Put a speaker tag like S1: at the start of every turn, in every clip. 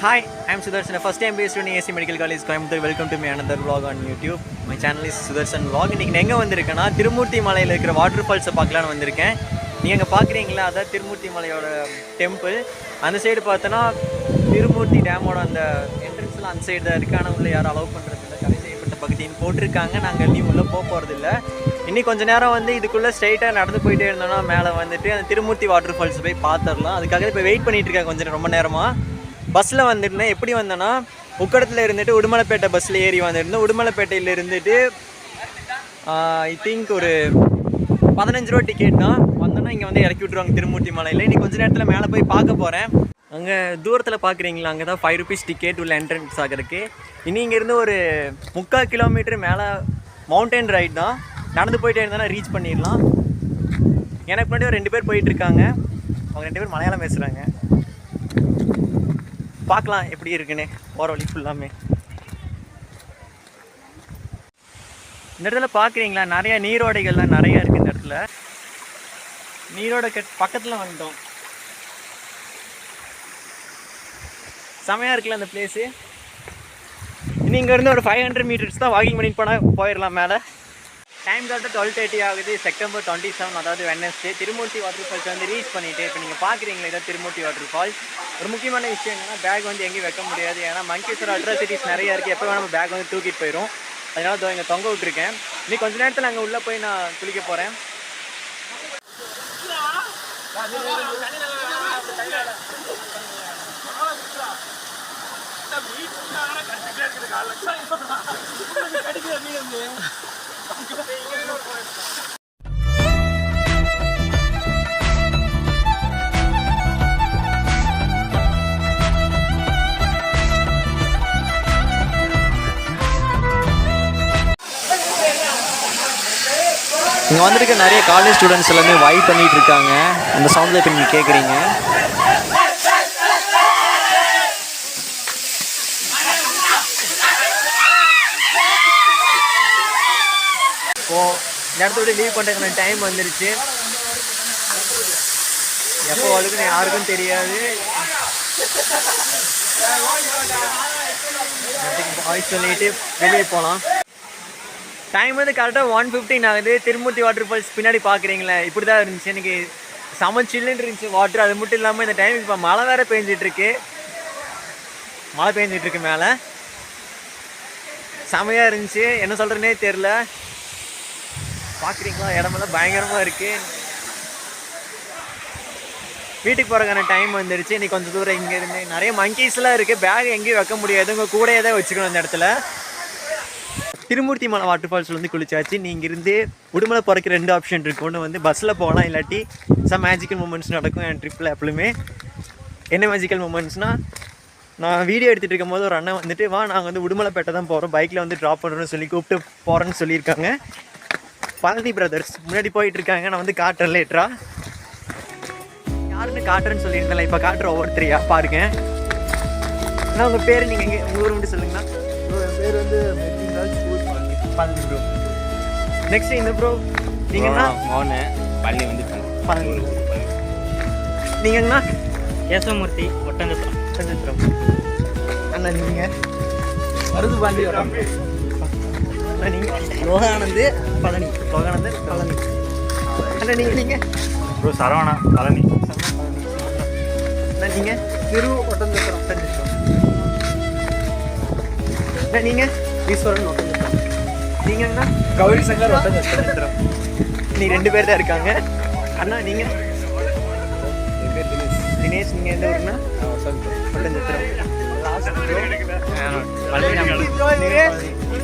S1: Hi, I'm Sudarshan. First time based in AC Medical College, Coimbatore. Welcome to my another vlog on YouTube. My channel is Sudarshan Vlog. இன்னைக்கு எங்க வந்திருக்கேன்னா திருமூர்த்தி மலையில இருக்கிற water ஃபால்ஸை பார்க்கலான்னு வந்திருக்கேன். நீங்க அங்க பாக்குறீங்களா, அதான் திருமூர்த்தி மலையோட டெம்பிள். அந்த சைடு பார்த்தனா திருமூர்த்தி டேமோட அந்த என்ட்ரன்ஸ்ல அந்த சைடு தான் இருக்கு. ஆனா உள்ள யாரும் அலோவ் பண்றது இல்ல. தடை செய்யப்பட்ட பகுதின்னு போட்டிருக்காங்க. நாங்க நீ உள்ள போறது இல்ல. இன்னும் கொஞ்ச நேரம் வந்து இதுக்குள்ள ஸ்ட்ரைட்டா நடந்து போயிட்டே இருந்தோம்னா மேலே வந்துட்டு அந்த திருமூர்த்தி வாட்டர் ஃபால்ஸ் போய் பார்த்துடலாம். அதுக்காக இப்போ வெயிட் பண்ணிட்டு இருக்கேன் கொஞ்சம் ரொம்ப நேரமா. பஸ்ஸில் வந்துட்டுனா எப்படி வந்தேன்னா உக்கடத்தில் இருந்துட்டு உடுமலைப்பேட்டை பஸ்ஸில் ஏறி வந்துருந்தேன். உடுமலைப்பேட்டையில் இருந்துட்டு ஐ திங்க் ஒரு 15 ரூபா டிக்கெட் தான். வந்தோன்னா இங்கே வந்து இறக்கி விட்ருவாங்க திருமூர்த்தி மலையில். இன்னைக்கு கொஞ்சம் நேரத்தில் மேலே போய் பார்க்க போகிறேன். அங்கே தூரத்தில் பார்க்குறீங்களா, அங்கே தான் 5 rupees டிக்கெட் உள்ள என்ட்ரன்ஸ் ஆகிறதுக்கு. இனி இங்கேருந்து ஒரு 3/4 கிலோமீட்டர் மேலே மவுண்டன் ரைட் தான். நடந்து போயிட்டே இருந்தால் ரீச் பண்ணிடலாம். எனக்கு முன்னாடி ஒரு 2 பேர் போயிட்டுருக்காங்க. அவங்க 2 பேர் மலையாளம் பேசுகிறாங்க. பார்க்கலாம் எப்படி இருக்குன்னு போகிற வழி ஃபுல்லாமே. இந்த இடத்துல பார்க்குறீங்களா, நிறையா நீரோடைகள்லாம் நிறையா இருக்குது. இந்த இடத்துல நீரோட பக்கத்தில் வந்துட்டோம். செமையாக இருக்குல்ல அந்த பிளேஸு. இனி இங்கேருந்து ஒரு 500 meters தான் வாக்கிங் பண்ணிட்டு போனால் போயிடலாம் மேலே. டைம் கரெக்டாக 12:30 ஆகுது. செப்டம்பர் 27, அதாவது வெட்னஸ்டே. திருமூர்த்தி வாட்டர் ஃபால்ஸ் வந்து ரீச் பண்ணிவிட்டு இப்போ நீங்கள் பார்க்குறீங்களா, இதான் திருமூர்த்தி வாட்டர் ஃபால்ஸ். ஒரு முக்கியமான விஷயம் என்னென்னா பேக் வந்து எங்கேயும் வைக்க முடியாது. ஏன்னா மங்கீஸோட அட்ராசிட்டிஸ் நிறையா இருக்குது. எப்போ வேணால் நம்ம பேக் வந்து தூக்கிட்டு போயிடும். அதனால இங்கே தொங்க விட்டுருக்கேன். இன்னும் கொஞ்சம் நேரத்தில் அங்கே உள்ளே போய் நான் குளிக்க போகிறேன். இங்கே வந்துருக்க நிறைய காலேஜ் ஸ்டூடெண்ட்ஸ் எல்லாமே வைப் பண்ணிகிட்டு இருக்காங்க. அந்த சவுண்டில் இப்போ நீங்கள் கேட்குறீங்க. இப்போது இந்த இடத்தோட லீவ் பண்ணுறதுக்கான டைம் வந்துருச்சு. எப்போ வழுக்குன்னு யாருக்கும் தெரியாது. வாய்ஸ் சொல்லிட்டு வெளியே போகலாம். டைம் வந்து கரெக்டாக 1:15 ஆகுது. திருமூர்த்தி வாட்டர் ஃபால்ஸ் பின்னாடி பார்க்குறீங்களே, இப்படி தான் இருந்துச்சு. எனக்கு செம சில்லுன்னு இருந்துச்சு வாட்டர். அது மட்டும் இல்லாமல் இந்த டைம் இப்போ மழை வேறு பெஞ்சிட்ருக்கு. மழை பெஞ்சிட்ருக்கு மேலே. செமையாக இருந்துச்சு. என்ன சொல்கிறேன்னே தெரில. பார்க்குறீங்களா, இடமெல்லாம் பயங்கரமாக இருக்குது. வீட்டுக்கு போகிறக்கான டைம் வந்துருச்சு. இன்னைக்கு கொஞ்சம் தூரம் இங்கேருந்து நிறைய மங்கீஸ்லாம் இருக்குது. பேக் எங்கேயும் வைக்க முடியாது. உங்கள் கூடையே தான் வச்சுக்கணும் அந்த இடத்துல. திருமூர்த்தி மலை வாட்டர் ஃபால்ஸில் வந்து குளிச்சாச்சு. நீங்கள் இருந்து உடுமலை போகிறக்கு 2 ஆப்ஷன் இருக்குது. ஒன்று வந்து பஸ்ஸில் போகலாம், இல்லாட்டி மேஜிக்கல் மூமெண்ட்ஸ் நடக்கும் என் ட்ரிப்பில் எப்பவுமே. என்ன மேஜிக்கல் மூமெண்ட்ஸ்னால், நான் வீடியோ எடுத்துகிட்டு இருக்கும் போது ஒரு அண்ணன் வந்துட்டு, வா நாங்கள் வந்து உடுமலைப்பேட்டை தான் போகிறோம், பைக்கில் வந்து ட்ராப் பண்ணுறோன்னு சொல்லி கூப்பிட்டு போகிறேன்னு சொல்லியிருக்காங்க. பழனி பிரதர்ஸ் முன்னாடி போயிட்டுருக்காங்க. நான் வந்து காட்டுறேன் லேட்டரா. யாருன்னு காட்டுறேன்னு சொல்லியிருந்தேன். இப்போ காட்டுற ஒவ்வொருத்தரையா பாருங்க. ஆனால் உங்கள் பேர் நீங்கள் எங்கே, உங்கள் ஊர் மட்டும் சொல்லுங்கண்ணா.
S2: என் பேர் வந்து
S1: பழனி ப்ரோ. நெக்ஸ்ட் இந்த ப்ரோ நீங்கண்ணா?
S2: மோனு பழனி வந்து
S1: பழனி. நீங்கண்ணா?
S3: யசமூர்த்தி ஒட்டஞ்சத்திரம்.
S1: ஒட்டஞ்சத்திரம். அண்ணா நீங்கள்?
S2: மருது பாண்டி வரோம்.
S1: அண்ணா நீங்கள்?
S3: லோகானந்து
S1: பழனி. லோகானந்தர் பழனி. அண்ணா நீங்கள்?
S2: ப்ரோ சரவணா பழனி.
S1: அண்ணா நீங்கள்?
S2: திரு ஒட்டஞ்சத்திரம்.
S1: ஒட்டஞ்சத்திரம். அண்ணா நீங்கள்? ஈஸ்வரன் ஒட்டஞ்சத்திரம். நீங்கண்ணா?
S2: கௌரி சங்கர் ஒட்டஞ்சத்திரம்.
S1: நீ 2 பேர் தான் இருக்காங்க. அண்ணா நீங்கள்?
S2: என் பேர் தினேஷ்.
S1: தினேஷ். நீங்கள் எந்த ஊருண்ணா? ஒட்டஞ்சத்திரம்.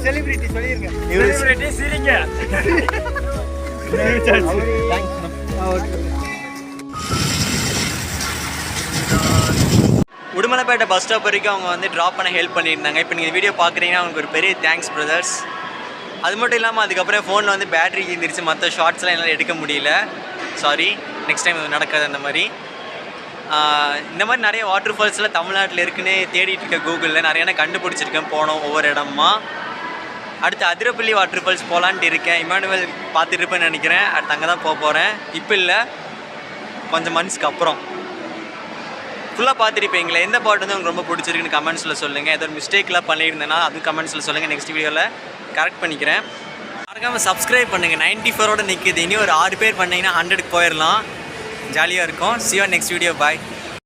S1: செலிபிரிட்டி சொல்லிருங்க.
S2: சரிங்க.
S1: உடுமலைப்பேட்டை பஸ் ஸ்டாப் வரைக்கும் அவங்க வந்து ட்ராப் பண்ண ஹெல்ப் பண்ணியிருந்தாங்க. இப்போ நீங்கள் வீடியோ பார்க்குறீங்கன்னா அவங்களுக்கு ஒரு பெரிய தேங்க்ஸ் பிரதர்ஸ். அது மட்டும் இல்லாமல் அதுக்கப்புறம் ஃபோனில் வந்து பேட்ரி இருந்துருச்சு. மற்ற ஷார்ட்ஸ்லாம் என்னால் எடுக்க முடியல. சாரி, நெக்ஸ்ட் டைம் இது நடக்காது அந்த மாதிரி. இந்த மாதிரி நிறைய வாட்டர் ஃபால்ஸ்லாம் தமிழ்நாட்டில் இருக்குன்னு தேடிட்டு இருக்க கூகுளில் நிறைய கண்டுபிடிச்சிருக்கேன். போனோம் ஒவ்வொரு இடமா. அடுத்து அதிரப்பள்ளி வாட்டர் ஃபால்ஸ் போகலான்ட்டு இருக்கேன். இமானுவேல் பார்த்துட்டு இருப்பேன்னு நினைக்கிறேன். அடுத்து அங்கே தான் போக போகிறேன். இப்போ இல்லை, கொஞ்சம் மந்த்ஸ்க்கு அப்புறம். ஃபுல்லாக பார்த்துருப்பீங்களே, எந்த பாட்டு வந்து உங்களுக்கு ரொம்ப பிடிச்சிருக்குன்னு கமெண்ட்ஸில் சொல்லுங்கள். ஏதோ ஒரு மிஸ்டேக்லாம் பண்ணியிருந்தேன்னா அது கமெண்ட்ஸில் சொல்லுங்கள். நெக்ஸ்ட் வீடியோவில் கரெக்ட் பண்ணிக்கிறேன். மறக்காமல் சப்ஸ்கிரைப் பண்ணுங்கள். 94ஓட நிற்கிது. இனி ஒரு 6 பேர் பண்ணிங்கன்னா 100க்கு போயிடலாம். ஜாலியாக இருக்கும். See you on next video. Bye.